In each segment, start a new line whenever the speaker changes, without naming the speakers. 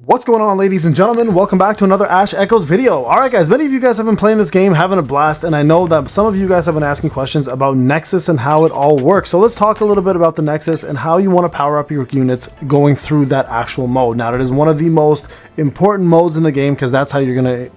What's going on, ladies and gentlemen? Welcome back to another Ash Echoes video. Alright guys, many of you guys have been playing this game, having a blast, and I know that some of you guys have been asking questions about Nexus and how it all works. So let's talk a little bit about the Nexus and how you want to power up your units going through that actual mode. Now, it is one of the most important modes in the game because that's how you're going to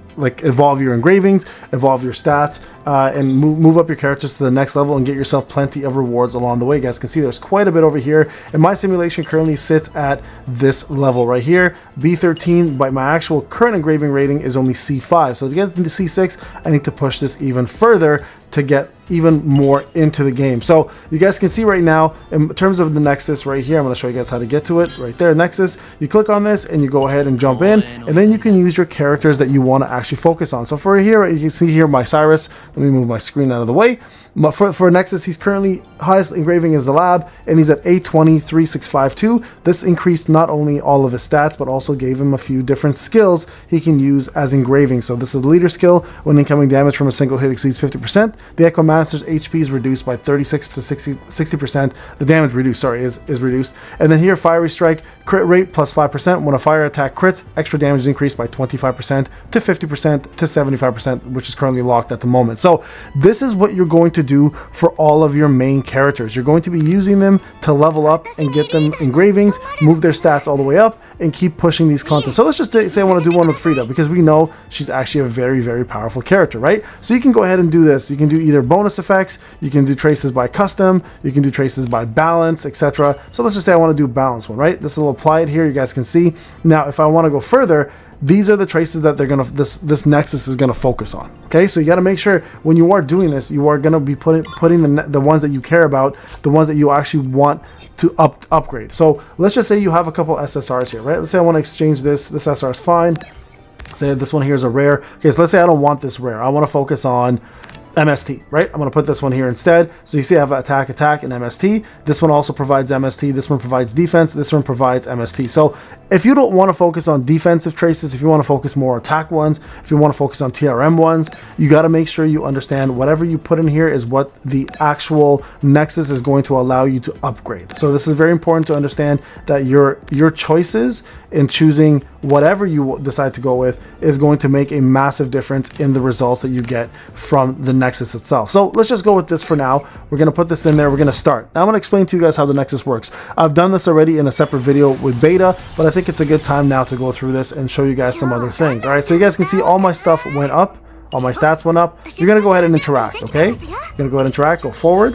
evolve your engravings, evolve your stats, and move up your characters to the next level and get yourself plenty of rewards along the way. You guys can see there's quite a bit over here, and my simulation currently sits at this level right here, B13, but my actual current engraving rating is only C5. So to get into C6, I need to push this even further to get even more into the game. So you guys can see right now, in terms of the Nexus right here, I'm going to show you guys how to get to it right there. Nexus, you click on this and you go ahead and jump in, and then you can use your characters that you want to actually focus on. So for here, you can see here my Cyrus. Let me move my screen out of the way. For Nexus, he's currently highest engraving is the lab, and he's at 820, 3652. This increased not only all of his stats, but also gave him a few different skills he can use as engraving. So this is the leader skill. When incoming damage from a single hit exceeds 50%, the Echo Master's HP is reduced by 36 to 60%. The damage reduced, is reduced. And then here, Fiery Strike, crit rate plus 5%. When a fire attack crits, extra damage is increased by 25% to 50% to 75%, which is currently locked at the moment. So this is what you're going to do for all of your main characters. You're going to be using them to level up and get them engravings, move their stats all the way up, and keep pushing these contests. So let's just say I want to do one with Frida, because we know she's actually a very, very powerful character, right? So you can go ahead and do this. You can do either bonus effects, you can do traces by custom, you can do traces by balance, etc. So let's just say I want to do balance one, right? This will apply it here, you guys can see. Now, if I want to go further, these are the traces that they're gonna this Nexus is gonna focus on. Okay, so you got to make sure when you are doing this, you are gonna be putting the ones that you care about, the ones that you actually want to upgrade. So let's just say you have a couple SSRs here, right? Let's say I want to exchange this SSR is fine. Say this one here is a rare. Okay, so let's say I don't want this rare. I want to focus on MST, right? I'm going to put this one here instead. So you see I have attack, and MST. This one also provides MST. This one provides defense. This one provides MST. So if you don't want to focus on defensive traces, if you want to focus more on attack ones, if you want to focus on TRM ones, you got to make sure you understand whatever you put in here is what the actual Nexus is going to allow you to upgrade. So this is very important to understand that your choices in choosing whatever you decide to go with is going to make a massive difference in the results that you get from the Nexus itself. So let's just go with this for now. We're going to put this in there. We're going to start. Now I'm going to explain to you guys how the Nexus works. I've done this already in a separate video with beta, but I think it's a good time now to go through this and show you guys some other things. All right, so you guys can see all my stuff went up. All my stats went up. You're going to go ahead and interact, okay? You're going to go ahead and interact, go forward.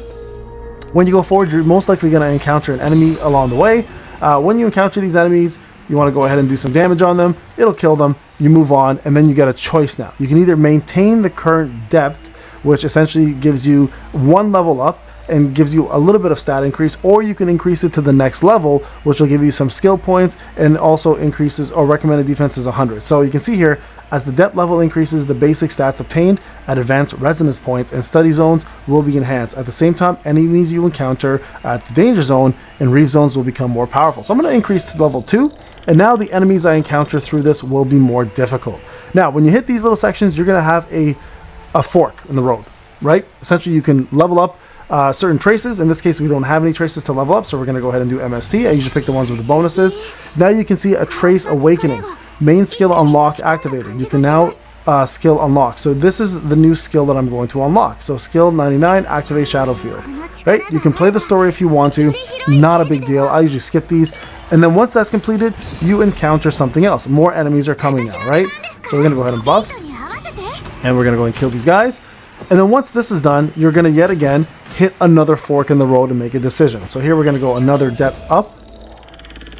When you go forward, you're most likely going to encounter an enemy along the way. When you encounter these enemies, you want to go ahead and do some damage on them. It'll kill them. You move on, and then you get a choice now. You can either maintain the current depth, which essentially gives you one level up and gives you a little bit of stat increase, or you can increase it to the next level, which will give you some skill points and also increases or recommended defense is 100. So you can see here, as the depth level increases, the basic stats obtained at advanced resonance points and study zones will be enhanced. At the same time, enemies you encounter at the danger zone and reef zones will become more powerful. So I'm going to increase to level 2, and now the enemies I encounter through this will be more difficult. Now, when you hit these little sections, you're going to have a fork in the road, right? Essentially, you can level up certain traces. In this case, we don't have any traces to level up, so we're going to go ahead and do MST. I usually pick the ones with the bonuses. Now you can see a trace awakening. Main skill unlocked activated. You can now skill unlock. So this is the new skill that I'm going to unlock. So skill 99, activate shadow field. Right? You can play the story if you want to. Not a big deal. I usually skip these. And then once that's completed, you encounter something else. More enemies are coming now, right? So we're going to go ahead and buff. And we're going to go and kill these guys. And then once this is done, you're going to yet again hit another fork in the road and make a decision. So here we're going to go another depth up.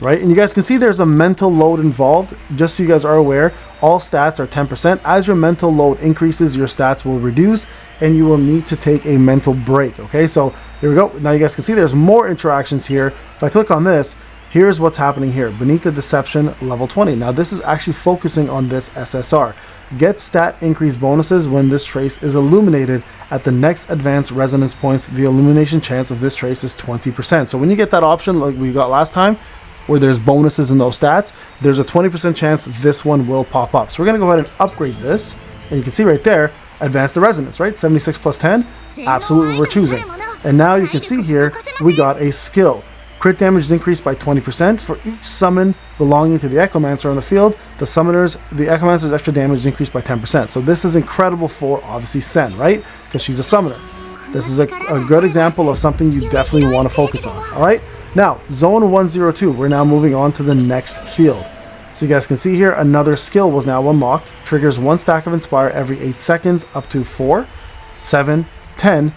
Right? And you guys can see there's a mental load involved. Just so you guys are aware, all stats are 10%. As your mental load increases, your stats will reduce and you will need to take a mental break. Okay, so here we go. Now you guys can see there's more interactions here. If I click on this, here's what's happening here. Beneath the Deception, level 20. Now this is actually focusing on this SSR. Get stat increase bonuses when this trace is illuminated at the next advanced resonance points. The illumination chance of this trace is 20%. So when you get that option like we got last time, where there's bonuses in those stats, there's a 20% chance this one will pop up. So we're going to go ahead and upgrade this. And you can see right there, advance the resonance, right? 76 plus 10, absolutely we're choosing. And now you can see here, we got a skill. Crit damage is increased by 20%. For each summon belonging to the Echomancer on the field, the Echomancer's extra damage is increased by 10%. So this is incredible for, obviously, Sen, right? Because she's a summoner. This is a good example of something you definitely want to focus on, all right? Now, Zone 102, we're now moving on to the next field. So you guys can see here, another skill was now unlocked. Triggers 1 stack of Inspire every 8 seconds, up to 4, 7, 10.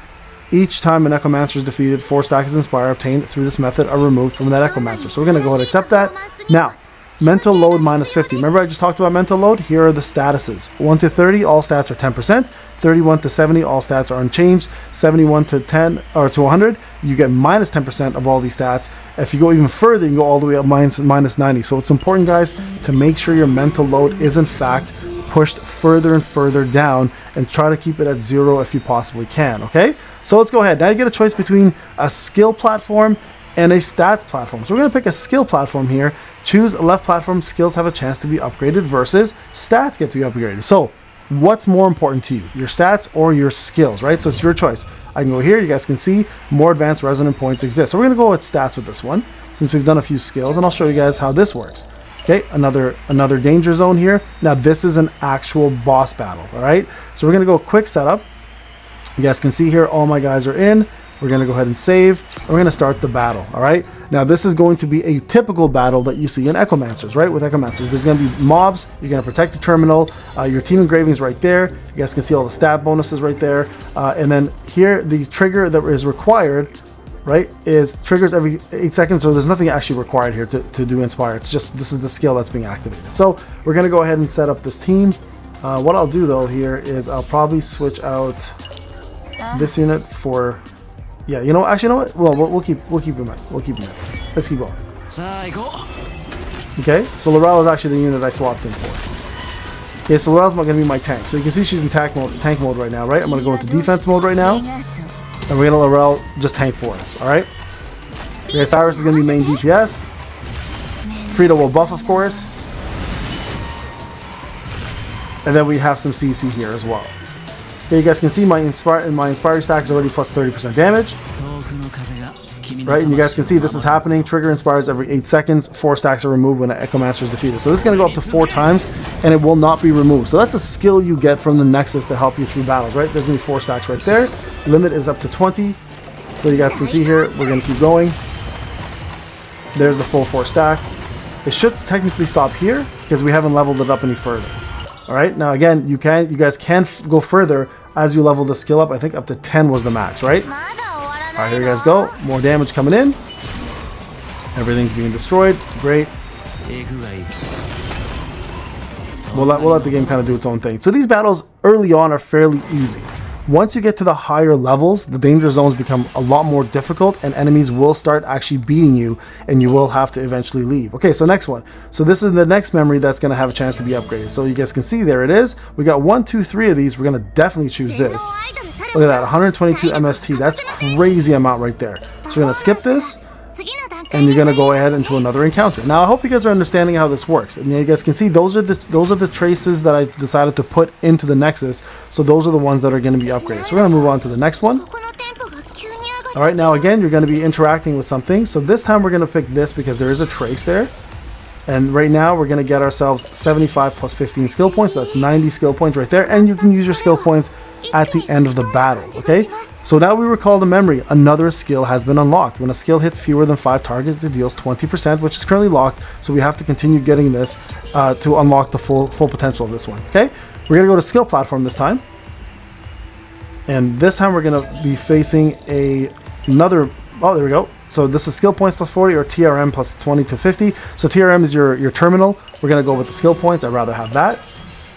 Each time an Echomancer is defeated, 4 stacks of Inspire obtained through this method are removed from that Echomancer. So we're going to go ahead and accept that. Now, mental load minus 50. Remember I just talked about mental load? Here are the statuses. 1 to 30, all stats are 10%. 31 to 70, all stats are unchanged. 71 to 10 or to 100, you get minus 10% of all these stats. If you go even further, you can go all the way up minus 90. So it's important, guys, to make sure your mental load is in fact pushed further and further down, and try to keep it at 0 if you possibly can, okay? So let's go ahead. Now you get a choice between a skill platform and a stats platform. So we're going to pick a skill platform here. Choose a left platform. Skills have a chance to be upgraded versus stats get to be upgraded. So what's more important to you, your stats or your skills, right? So it's your choice. I can go here. You guys can see more advanced resonant points exist. So we're going to go with stats with this one, since we've done a few skills, and I'll show you guys how this works. Okay, another danger zone here. Now this is an actual boss battle, all right? So we're going to go quick setup. You guys can see here, all my guys are in. We're going to go ahead and save. We're going to start the battle, all right? Now, this is going to be a typical battle that you see in Echomancers, right? With Echomancers, there's going to be mobs. You're going to protect the terminal. Your team engraving is right there. You guys can see all the stat bonuses right there. And then here, the trigger that is required, right, is triggers every 8 seconds. So there's nothing actually required here to do Inspire. It's just, this is the skill that's being activated. So we're going to go ahead and set up this team. What I'll do, though, here is I'll probably switch out this unit for... Yeah, you know, actually, you know what? Well, we'll keep him in. We'll keep him in. Let's keep going. Okay, so Laurel is actually the unit I swapped in for. Okay, so Laurel's going to be my tank. So you can see she's in tank mode right now, right? I'm going to go into defense mode right now. And we're going to Laurel just tank for us, all right? Okay, Cyrus is going to be main DPS. Frida will buff, of course. And then we have some CC here as well. Okay, you guys can see my Inspire stack is already plus 30% damage. Right, and you guys can see this is happening. Trigger Inspires every 8 seconds. 4 stacks are removed when an Echomancer is defeated. So this is going to go up to 4 times, and it will not be removed. So that's a skill you get from the Nexus to help you through battles, right? There's going to be 4 stacks right there. Limit is up to 20. So you guys can see here, we're going to keep going. There's the full 4 stacks. It should technically stop here because we haven't leveled it up any further. All right, now again, you guys can go further as you level the skill up. I think up to 10 was the max, right? All right, here you guys go. More damage coming in. Everything's being destroyed. Great. We'll let the game kind of do its own thing. So these battles early on are fairly easy. Once you get to the higher levels, the danger zones become a lot more difficult, and enemies will start actually beating you, and you will have to eventually leave. Okay, so next one. So this is the next memory that's going to have a chance to be upgraded. So you guys can see there it is. We got 1, 2, 3 of these. We're going to definitely choose this. Look at that, 122 MST. That's crazy amount right there. So we're going to skip this, and you're going to go ahead into another encounter. Now, I hope you guys are understanding how this works. And you guys can see those are the traces that I decided to put into the Nexus. So those are the ones that are going to be upgraded. So we're going to move on to the next one. All right, now again, you're going to be interacting with something. So this time we're going to pick this because there is a trace there. And right now we're going to get ourselves 75 plus 15 skill points. So that's 90 skill points right there. And you can use your skill points at the end of the battle, okay? So now we recall the memory. Another skill has been unlocked. When a skill hits fewer than 5 targets, it deals 20%, which is currently locked. So we have to continue getting this to unlock the full potential of this one, okay? We're going to go to skill platform this time. And this time we're going to be facing another... Oh, there we go. So this is skill points plus 40 or TRM plus 20 to 50. So TRM is your terminal. We're going to go with the skill points. I'd rather have that.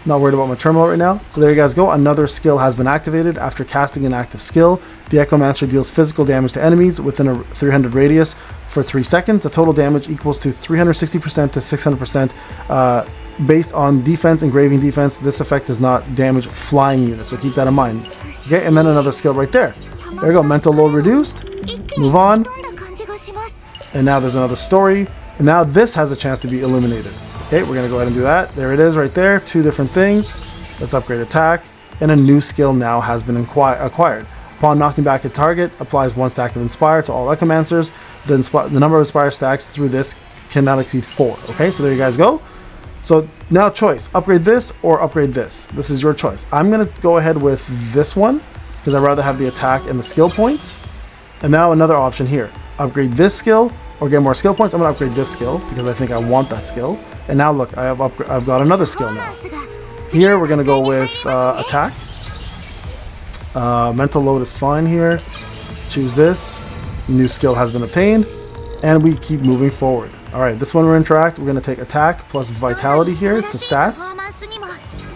Not worried about my terminal right now. So there you guys go. Another skill has been activated. After casting an active skill, the Echomancer deals physical damage to enemies within a 300 radius for 3 seconds. The total damage equals to 360% to 600% based on defense, engraving defense. This effect does not damage flying units, so keep that in mind. Okay, and then another skill right there. There we go. Mental load reduced. Move on. And now there's another story. And now this has a chance to be illuminated. Okay, we're going to go ahead and do that. There it is right there. 2 different things. Let's upgrade attack. And a new skill now has been acquired. Upon knocking back a target, applies 1 stack of Inspire to all Echomancers. The number of Inspire stacks through this cannot exceed 4. Okay, so there you guys go. So now choice, upgrade this or upgrade this. This is your choice. I'm going to go ahead with this one because I'd rather have the attack and the skill points. And now another option here, upgrade this skill or get more skill points. I'm going to upgrade this skill because I think I want that skill. And now look, I've got another skill now. Here we're going to go with attack. Mental load is fine here. Choose this. New skill has been obtained. And we keep moving forward. Alright, this one we're interact. We're going to take attack plus vitality here to stats.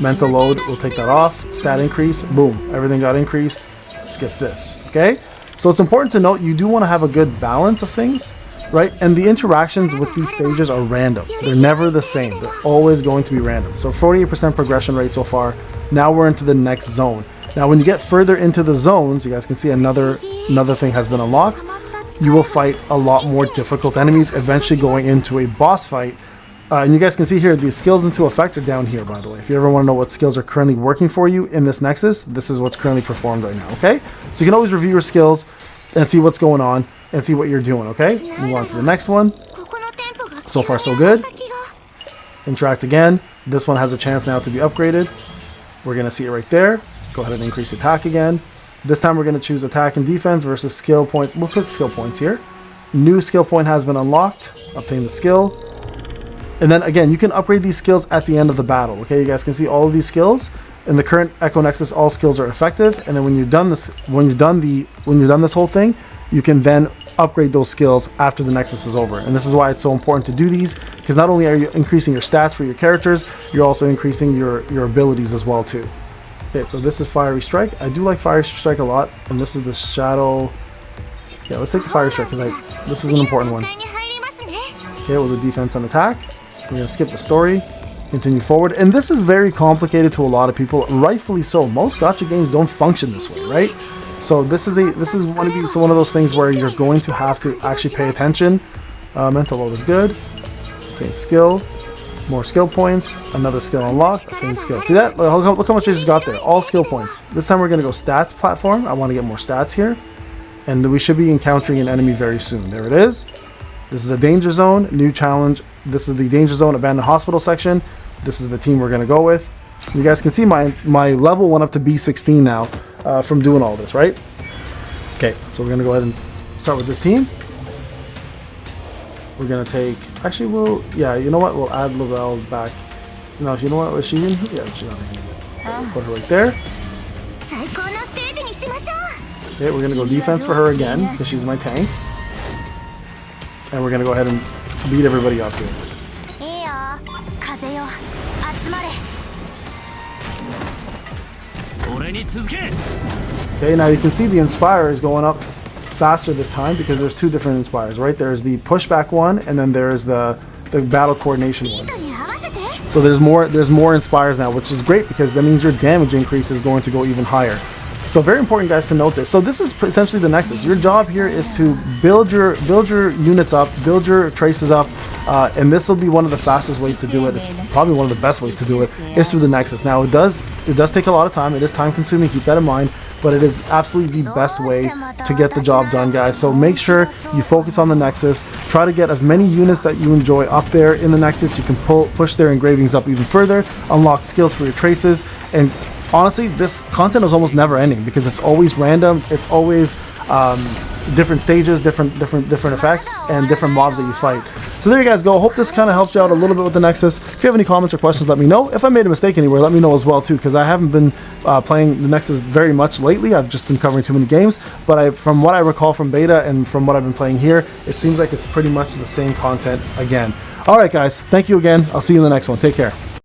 Mental load, we'll take that off. Stat increase, boom. Everything got increased. Skip this. Okay? So it's important to note you do want to have a good balance of things, right? And the interactions with these stages are random. They're never the same. They're always going to be random. So 48% progression rate so far. Now we're into the next zone. Now when you get further into the zones, you guys can see another thing has been unlocked. You will fight a lot more difficult enemies, eventually going into a boss fight. And you guys can see here, the skills into effect are down here, by the way. If you ever want to know what skills are currently working for you in this Nexus, this is what's currently performed right now, okay? So you can always review your skills and see what's going on and see what you're doing, okay? Move on to the next one. So far, so good. Interact again. This one has a chance now to be upgraded. We're going to see it right there. Go ahead and increase attack again. This time we're going to choose attack and defense versus skill points. We'll click skill points here. New skill point has been unlocked. Obtain the skill. And then again, you can upgrade these skills at the end of the battle. Okay, you guys can see all of these skills. In the current Echo Nexus, all skills are effective. And then when you're done this whole thing, you can then upgrade those skills after the Nexus is over. And this is why it's so important to do these, because not only are you increasing your stats for your characters, you're also increasing your abilities as well too. Okay, so this is Fiery Strike. I do like Fiery Strike a lot, and this is the Shadow. Yeah, let's take the Fiery Strike because this is an important one. Okay, we'll do defense and attack. We're gonna skip the story, continue forward, and this is very complicated to a lot of people, rightfully so. Most gacha games don't function this way, right? So this is one of those things where you're going to have to actually pay attention. Mental load is good. Okay, skill. More skill points, another skill unlocked, obtain skill. See that? Look how much I just got there. All skill points. This time we're going to go stats platform. I want to get more stats here. And we should be encountering an enemy very soon. There it is. This is a danger zone, new challenge. This is the danger zone abandoned hospital section. This is the team we're going to go with. You guys can see my level went up to B16 now from doing all this, right? Okay, so we're going to go ahead and start with this team. We're gonna take. Actually, you know what? We'll add Lavelle back. No, you know what? Was she in here? Yeah, she's not in here. Put her right there. Okay, we're gonna go defense for her again because she's my tank, and we're gonna go ahead and beat everybody up here. Okay, now you can see the Inspire is going up faster this time because there's two different Inspires, right? There's the pushback one, and then there's the battle coordination one. So there's more Inspires now, which is great because that means your damage increase is going to go even higher. So very important, guys, to note this. So this is essentially the Nexus. Your job here is to build your units up, build your traces up, and this will be one of the fastest ways to do it. It's probably one of the best ways to do it is through the Nexus. Now it does take a lot of time. It is time consuming. Keep that in mind. But it is absolutely the best way to get the job done, guys. So make sure you focus on the Nexus. Try to get as many units that you enjoy up there in the Nexus. You can push their engravings up even further, unlock skills for your traces, and honestly, this content is almost never ending because it's always random. It's always different stages, different effects, and different mobs that you fight. So there you guys go. Hope this kind of helped you out a little bit with the Nexus. If you have any comments or questions, let me know. If I made a mistake anywhere, let me know as well too, because I haven't been playing the Nexus very much lately. I've just been covering too many games. But from what I recall from beta and from what I've been playing here, it seems like it's pretty much the same content again. All right, guys. Thank you again. I'll see you in the next one. Take care.